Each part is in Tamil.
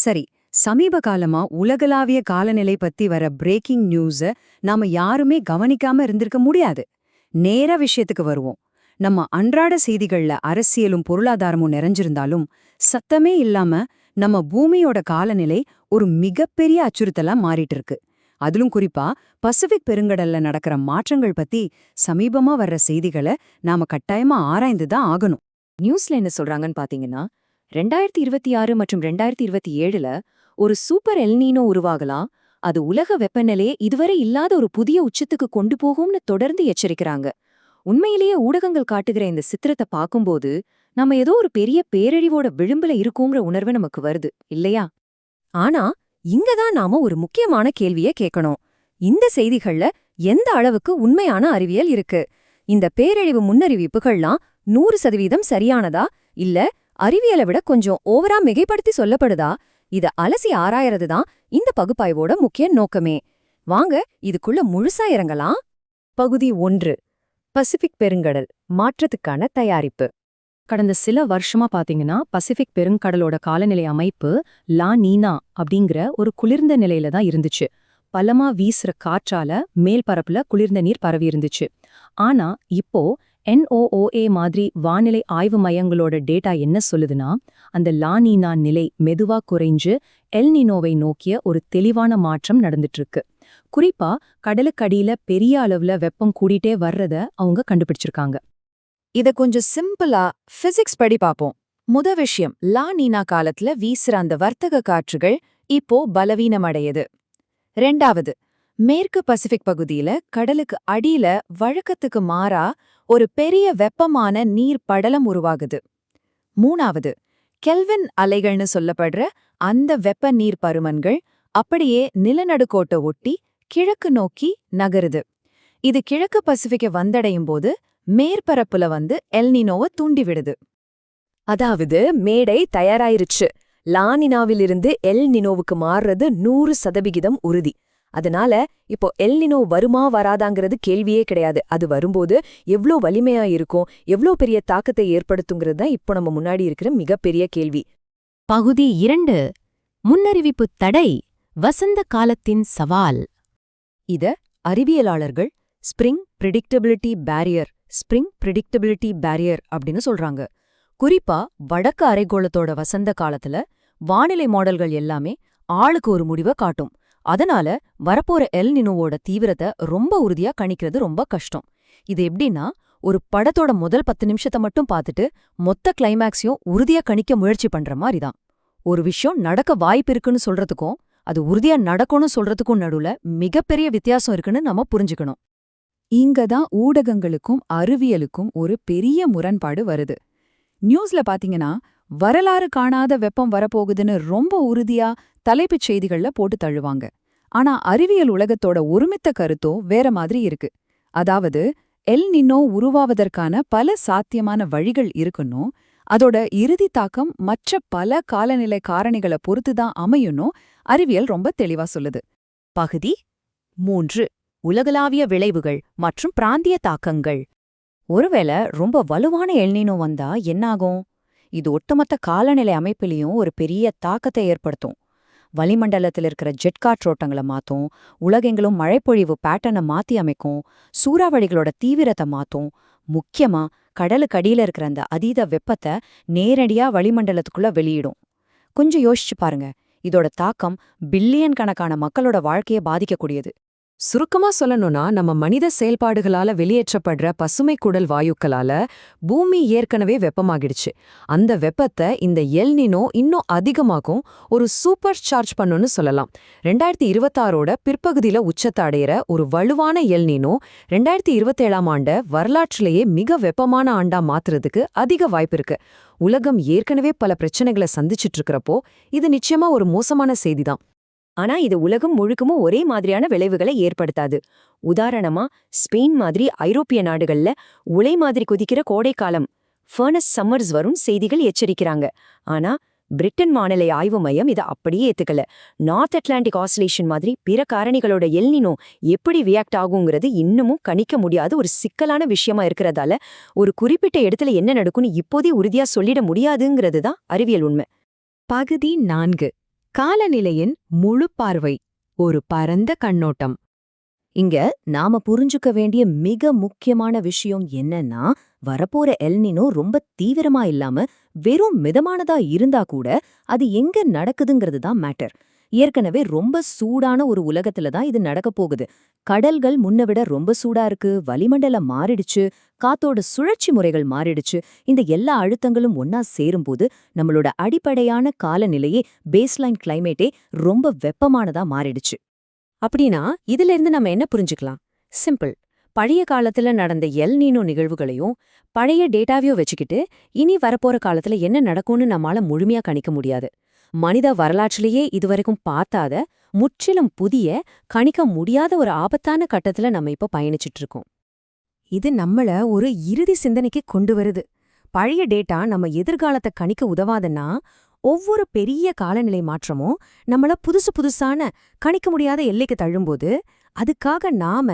சரி, சமீப காலமா உலகளாவிய காலநிலை பத்தி வர பிரேக்கிங் நியூஸ நாம யாருமே கவனிக்காம இருந்திருக்க முடியாது. நேர விஷயத்துக்கு வருவோம். நம்ம அன்றாட செய்திகள்ல அரசியலும் பொருளாதாரமும் நிறைஞ்சிருந்தாலும் சத்தமே இல்லாம நம்ம பூமியோட காலநிலை ஒரு மிகப்பெரிய அச்சுறுத்தலா மாறிட்டு இருக்கு. அதிலும் குறிப்பா பசிபிக் பெருங்கடல்ல நடக்கிற மாற்றங்கள் பத்தி சமீபமா வர்ற செய்திகளை நாம கட்டாயமா ஆராய்ந்து தான் ஆகணும். நியூஸ்ல என்ன சொல்றாங்கன்னு பாத்தீங்கன்னா 2026 மற்றும் 2027ல ஒரு சூப்பர் எல்னீனோ உருவாகலாம். அது உலக வெப்பநிலையே இதுவரை இல்லாத ஒரு புதிய உச்சத்துக்கு கொண்டு போகும்னு தொடர்ந்து எச்சரிக்கிறாங்க. உண்மையிலேயே ஊடகங்கள் காட்டுகிற இந்த சித்திரத்தை பார்க்கும்போது நம்ம ஏதோ ஒரு பெரிய பேரழிவோட விளிம்புல இருக்கோங்கிற உணர்வு நமக்கு வருது இல்லையா? ஆனா இங்கதான் நாம ஒரு முக்கியமான கேள்விய கேட்கணும். இந்த செய்திகள்ல எந்த அளவுக்கு உண்மையான அறிவியல் இருக்கு? இந்த பேரழிவு முன்னறிவிப்புகள்லாம் 100% சரியானதா இல்ல அறிவியலை விட கொஞ்சம் ஓவரா மிகைப்படுத்தி சொல்லப்படுதா? இத அலசி ஆராயறதுதான் இந்த பகுப்பாய்வோட முக்கிய நோக்கமே. வாங்க இதுக்குள்ள முழுசா இறங்கலாம். பகுதி 1. பசிபிக் பெருங்கடல் மாற்றத்துக்கான தயாரிப்பு. கடந்த சில வருஷமா பாத்தீங்கன்னா பசிபிக் பெருங்கடலோட காலநிலை அமைப்பு லா நீனா அப்படிங்கிற ஒரு குளிர்ந்த நிலையில தான் இருந்துச்சு. பலமா வீசுற காற்றால மேல் பரப்புல குளிர்ந்த நீர் பரவி இருந்துச்சு. ஆனா இப்போ NOOA மாதிரி வானிலை ஆய்வு மையங்களோட டேட்டா என்ன சொல்லுதுன்னா, அந்த லானீனா நிலை மெதுவா குறைஞ்சு எல்னினோவை நோக்கிய ஒரு தெளிவான மாற்றம் நடந்துட்டு இருக்கு. குறிப்பா கடலுக்கடியில பெரிய அளவுல வெப்பம் கூடிட்டே வர்றத அவங்க கண்டுபிடிச்சிருக்காங்க. இத கொஞ்சம் சிம்பிளா பிசிக்ஸ் படி பாப்போம். முத விஷயம், லா நீனா காலத்துல வீசுற அந்த வர்த்தக காற்றுகள் இப்போ பலவீனமடையுது. 2வது, மேற்கு பசிபிக் பகுதியில கடலுக்கு அடியில வழக்கத்துக்கு மாறா ஒரு பெரிய வெப்பமான நீர் படலம் உருவாகுது. 3வது, கெல்வின் அலைகள்னு சொல்லப்படுற அந்த வெப்ப நீர் பருமன்கள் அப்படியே நிலநடுக்கோட்டை ஒட்டி கிழக்கு நோக்கி நகருது. இது கிழக்கு பசிபிக்கை வந்தடையும் போது மேற்பரப்புல வந்து எல்னினோவை தூண்டிவிடுது. அதாவது மேடை தயாராயிருச்சு. லானினாவிலிருந்து எல் நினோவுக்கு மாறுறது 100% உறுதி. அதனால இப்போ எல் நினோ வருமா வராதாங்கிறது கேள்வியே கிடையாது. அது வரும்போது எவ்ளோ வலிமையா இருக்கும், எவ்ளோ பெரிய தாக்கத்தை ஏற்படுத்துங்கிறது தான் இப்போ நம்ம முன்னாடி இருக்கிற மிகப்பெரிய கேள்வி. பகுதி 2. முன்னறிவிப்பு தடை, வசந்த காலத்தின் சவால். இத அறிவியலாளர்கள் ஸ்பிரிங் பிரிடிக்டபிலிட்டி பேரியர் அப்படின்னு சொல்றாங்க. குறிப்பா வடக்கு அரைக்கோளத்தோட வசந்த காலத்துல வானிலை மாடல்கள் எல்லாமே ஆளுக்கு ஒரு முடிவை காட்டும். அதனால வரப்போற எல் நினோவோட தீவிரத்தை ரொம்ப உறுதியா கணிக்கிறது ரொம்ப கஷ்டம். இது எப்படின்னா, ஒரு படத்தோட முதல் 10 நிமிஷத்தை மட்டும் பார்த்துட்டு மொத்த கிளைமேக்ஸையும் உறுதியா கணிக்க முயற்சி பண்ற மாதிரிதான். ஒரு விஷயம் நடக்க வாய்ப்பு இருக்குன்னு சொல்றதுக்கும் அது உறுதியா நடக்கும்னு சொல்றதுக்கும் நடுவுல மிகப்பெரிய வித்தியாசம் இருக்குன்னு நம்ம புரிஞ்சுக்கணும். இங்கதான் ஊடகங்களுக்கும் அறிவியலுக்கும் ஒரு பெரிய முரண்பாடு வருது. நியூஸ்ல பாத்தீங்கன்னா வரலாறு காணாத வெப்பம் வரப்போகுதுன்னு ரொம்ப உறுதியா தலைப்புச் செய்திகள்ல போட்டு தள்ளுவாங்க. ஆனா அறிவியல் உலகத்தோட ஒருமித்த கருத்தோ வேற மாதிரி இருக்கு. அதாவது எல் நினோ உருவாவதற்கான பல சாத்தியமான வழிகள் இருக்குன்னும், அதோட இறுதி தாக்கம் மற்ற பல காலநிலை காரணிகளை பொறுத்துதான் அமையும்னும் அறிவியல் ரொம்ப தெளிவா சொல்லுது. பகுதி 3. உலகளாவிய விளைவுகள் மற்றும் பிராந்திய தாக்கங்கள். ஒருவேளை ரொம்ப வலுவான எல்னினோ வந்தா என்னாகும்? இது ஒட்டுமொத்த காலநிலை அமைப்பிலையும் ஒரு பெரிய தாக்கத்தை ஏற்படுத்தும். வளிமண்டலத்தில் இருக்கிற ஜெட் காற்றோட்டங்களை மாத்தும், உலகெங்கிலும் மழைப்பொழிவு பேட்டர்னை மாத்தி அமைக்கும், சூறாவளிகளோட தீவிரத்தை மாத்தும். முக்கியமா கடலுக்கு அடியில இருக்கிற அந்த அதீத வெப்பத்தை நேரடியா வளிமண்டலத்துக்குள்ள வெளியிடும். கொஞ்சம் யோசிச்சு பாருங்க, இதோட தாக்கம் பில்லியன் கணக்கான மக்களோட வாழ்க்கையை பாதிக்கக்கூடியது. சுருக்கமா சொல்லணும்னா, நம்ம மனித செயல்பாடுகளால வெளியேற்றப்படுற பசுமை குடல் வாயுக்களால பூமி ஏற்கனவே வெப்பமாகிடுச்சு. அந்த வெப்பத்தை இந்த எல் நினோ இன்னும் அதிகமாகும் ஒரு சூப்பர் சார்ஜ் பண்ணுன்னு சொல்லலாம். 2026ஓட பிற்பகுதியில உச்சத்தை அடையிற ஒரு வலுவான எல் நினோ 2027ஆம் ஆண்ட வரலாற்றிலேயே மிக வெப்பமான ஆண்டா மாத்துறதுக்கு அதிக வாய்ப்பு இருக்கு. உலகம் ஏற்கனவே பல பிரச்சனைகளை சந்திச்சுட்டு இருக்கிறப்போ இது நிச்சயமா ஒரு மோசமான செய்திதான். ஆனா இது உலகம் முழுக்கமும் ஒரே மாதிரியான விளைவுகளை ஏற்படுத்தாது. உதாரணமா ஸ்பெயின் மாதிரி ஐரோப்பிய நாடுகள்ல உலை மாதிரி குதிக்கிற கோடைக்காலம் ஃபர்னஸ் சம்மர்ஸ் வரும் செய்திகள் எச்சரிக்கிறாங்க. ஆனா பிரிட்டன் வானிலை ஆய்வு மையம் இதை அப்படியே ஏத்துக்கல. நார்த் அட்லாண்டிக் ஆசிலேஷன் மாதிரி பிற காரணிகளோட எல் நினோ எப்படி ரியாக்ட் ஆகுங்கிறது இன்னமும் கணிக்க முடியாத ஒரு சிக்கலான விஷயமா இருக்கிறதால ஒரு குறிப்பிட்ட இடத்துல என்ன நடக்கும்னு இப்போதே உறுதியா சொல்லிட முடியாதுங்கிறது தான் அறிவியல் உண்மை. பகுதி 4. காலநிலையின் முழு பார்வை, ஒரு பரந்த கண்ணோட்டம். இங்க நாம புரிஞ்சுக்க வேண்டிய மிக முக்கியமான விஷயம் என்னன்னா, வரப்போற எல்னினோ ரொம்ப தீவிரமா இல்லாம வெறும் மிதமானதா இருந்தா கூட அது எங்க நடக்குதுங்கிறது தான் மேட்டர். ஏற்கனவே ரொம்ப சூடான ஒரு உலகத்துல தான் இது நடக்க போகுது. கடல்கள் முன்ன விட ரொம்ப சூடா இருக்கு, வளிமண்டலம் மாறிடுச்சு, காத்தோட சுழற்சி முறைகள் மாறிடுச்சு. இந்த எல்லா அழுத்தங்களும் ஒன்னா சேரும்போது நம்மளோட அடிப்படையான காலநிலையே, பேஸ்லைன் கிளைமேட்டே ரொம்ப வெப்பமானதா மாறிடுச்சு. அப்படின்னா இதுல இருந்து நம்ம என்ன புரிஞ்சுக்கலாம்? சிம்பிள். பழைய காலத்துல நடந்த எல் நீனோ நிகழ்வுகளையும் பழைய டேட்டாவையும் வச்சுக்கிட்டு இனி வரப்போற காலத்துல என்ன நடக்கும்னு நம்மால முழுமையா கணிக்க முடியாது. மனித வரலாற்றிலேயே இதுவரைக்கும் பார்த்தாத, முற்றிலும் புதிய, கணிக்க முடியாத ஒரு ஆபத்தான கட்டத்துல நம்ம இப்ப பயணிச்சிட்டு இருக்கோம். இது நம்மள ஒரு இறுதி சிந்தனைக்கு கொண்டு வருது. பழைய டேட்டா நம்ம எதிர்காலத்தை கணிக்க உதவாதுன்னா, ஒவ்வொரு பெரிய காலநிலை மாற்றமும் நம்மள புதுசான, கணிக்க முடியாத எல்லைக்கு தள்ளும்போது, அதுக்காக நாம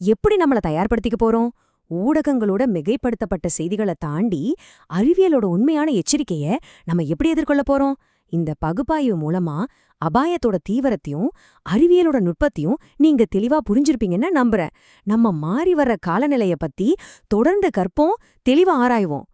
எப்படி நம்மள தயார்படுத்திக்க போறோம்? ஊடகங்களோட மிகைப்படுத்தப்பட்ட செய்திகளை தாண்டி அறிவியலோட உண்மையான எச்சரிக்கைய நம்ம எப்படி எதிர்கொள்ள போறோம்? இந்த பகுப்பாய்வு மூலமா அபாயத்தோட தீவிரத்தையும் அறிவியலோட நுட்பத்தையும் நீங்க தெளிவா புரிஞ்சிருப்பீங்கன்னு நம்புறேன். நம்ம மாறி வர்ற காலநிலைய பத்தி தொடர்ந்து கற்போம், தெளிவா ஆராய்வோம்.